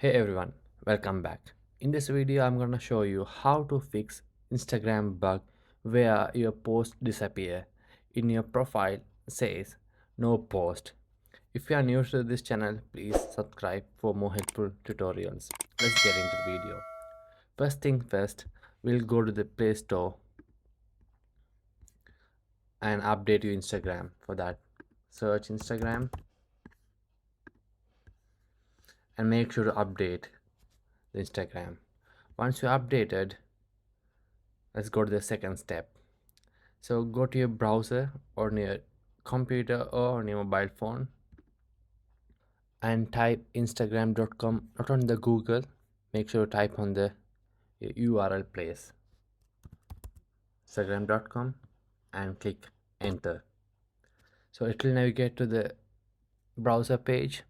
Hey everyone, welcome back. In this video, I'm gonna show you how to fix Instagram bug where your post disappear. In your profile says no post. If you are new to this channel, please subscribe for more helpful tutorials. Let's get into the video. First thing first, we'll go to the Play Store and update your Instagram. For that, search Instagram and make sure to update the Instagram. Once you updated, let's go to the second step. So go to your browser or on your computer or on your mobile phone and type instagram.com, not on the Google. Make sure to type on the URL place, instagram.com, and click enter. So it will navigate to the browser page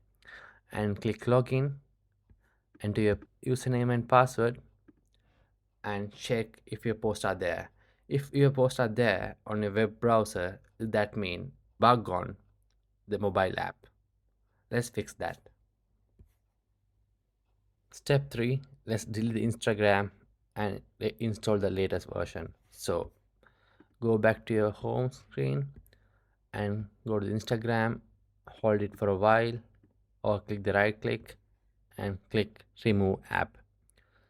and click login, enter your username and password, and check if your posts are there. If your posts are there on your web browser, that means bug on the mobile app. Let's fix that. Step 3, let's delete the Instagram and install the latest version. So go back to your home screen and go to the Instagram, hold it for a while, or click the right click and click remove app.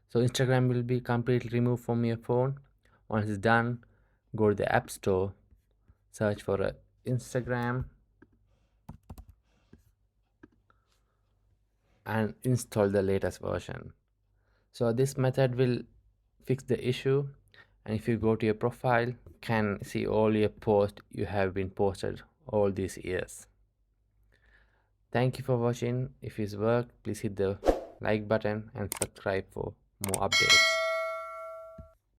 So Instagram will be completely removed from your phone. Once it's done, go to the App Store, search for Instagram, and install the latest version. So this method will fix the issue, and if you go to your profile, can see all your posts you have been posted all these years. Thank you for watching. If it's worked, please hit the like button and subscribe for more updates.